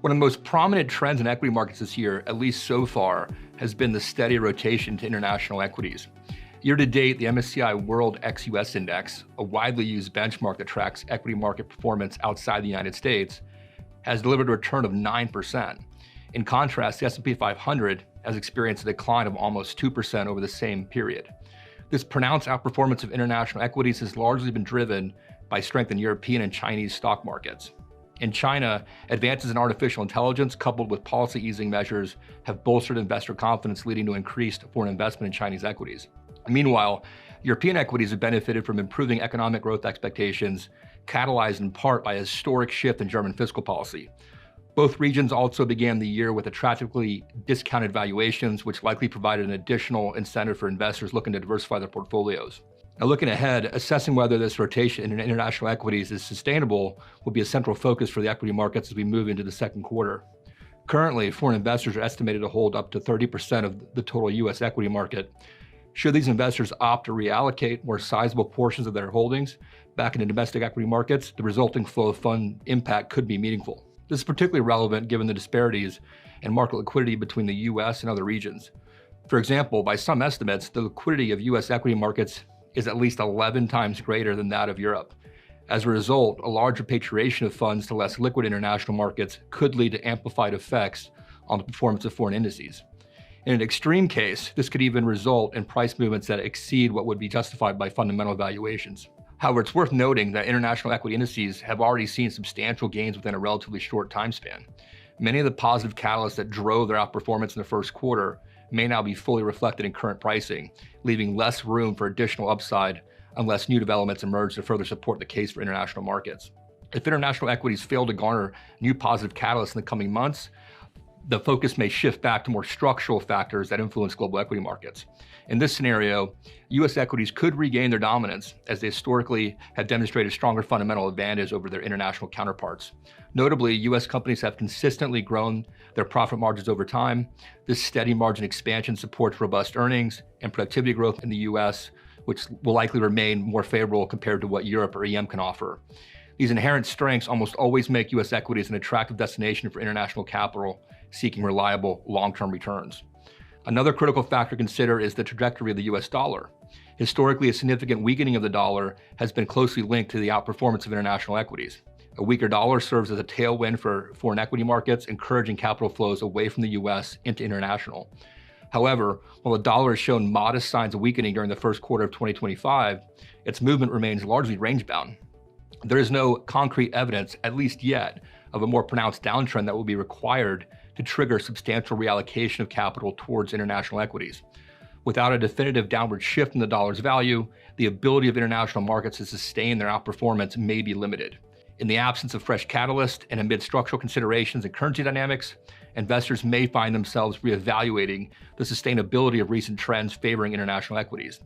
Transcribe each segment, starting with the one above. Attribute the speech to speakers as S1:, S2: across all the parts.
S1: One of the most prominent trends in equity markets this year, at least so far, has been the steady rotation to international equities. Year to date, the MSCI World ex-US Index, a widely used benchmark that tracks equity market performance outside the United States, has delivered a return of 9%. In contrast, the S&P 500 has experienced a decline of almost 2% over the same period. This pronounced outperformance of international equities has largely been driven by strength in European and Chinese stock markets. In China, advances in artificial intelligence coupled with policy easing measures have bolstered investor confidence, leading to increased foreign investment in Chinese equities. Meanwhile, European equities have benefited from improving economic growth expectations, catalyzed in part by a historic shift in German fiscal policy. Both regions also began the year with attractively discounted valuations, which likely provided an additional incentive for investors looking to diversify their portfolios. Now, looking ahead, assessing whether this rotation in international equities is sustainable will be a central focus for the equity markets as we move into the second quarter. Currently, foreign investors are estimated to hold up to 30% of the total U.S. equity market. Should these investors opt to reallocate more sizable portions of their holdings back into domestic equity markets, the resulting flow of fund impact could be meaningful. This is particularly relevant given the disparities in market liquidity between the U.S. and other regions. For example, by some estimates, the liquidity of U.S. equity markets is at least 11 times greater than that of Europe. As a result, a large repatriation of funds to less liquid international markets could lead to amplified effects on the performance of foreign indices. In an extreme case, this could even result in price movements that exceed what would be justified by fundamental valuations. However, it's worth noting that international equity indices have already seen substantial gains within a relatively short time span. Many of the positive catalysts that drove their outperformance in the first quarter may now be fully reflected in current pricing, leaving less room for additional upside unless new developments emerge to further support the case for international markets. If international equities fail to garner new positive catalysts in the coming months, the focus may shift back to more structural factors that influence global equity markets. In this scenario, U.S. equities could regain their dominance as they historically have demonstrated stronger fundamental advantage over their international counterparts. Notably, U.S. companies have consistently grown their profit margins over time. This steady margin expansion supports robust earnings and productivity growth in the U.S., which will likely remain more favorable compared to what Europe or EM can offer. These inherent strengths almost always make U.S. equities an attractive destination for international capital seeking reliable long-term returns. Another critical factor to consider is the trajectory of the U.S. dollar. Historically, a significant weakening of the dollar has been closely linked to the outperformance of international equities. A weaker dollar serves as a tailwind for foreign equity markets, encouraging capital flows away from the U.S. into international. However, while the dollar has shown modest signs of weakening during the first quarter of 2025, its movement remains largely range-bound. There is no concrete evidence, at least yet, of a more pronounced downtrend that will be required to trigger substantial reallocation of capital towards international equities. Without a definitive downward shift in the dollar's value, the ability of international markets to sustain their outperformance may be limited. In the absence of fresh catalyst and amid structural considerations and currency dynamics, investors may find themselves reevaluating the sustainability of recent trends favoring international equities.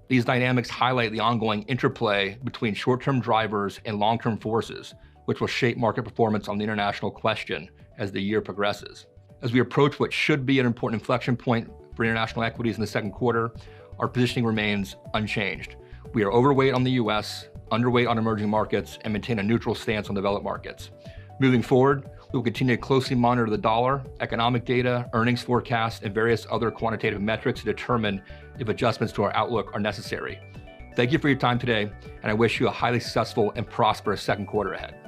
S1: These dynamics highlight the ongoing interplay between short-term drivers and long-term forces, which will shape market performance on the international question as the year progresses. As we approach what should be an important inflection point for international equities in the second quarter, our positioning remains unchanged. We are overweight on the US, underweight on emerging markets, and maintain a neutral stance on developed markets. Moving forward, we will continue to closely monitor the dollar, economic data, earnings forecasts, and various other quantitative metrics to determine if adjustments to our outlook are necessary. Thank you for your time today, and I wish you a highly successful and prosperous second quarter ahead.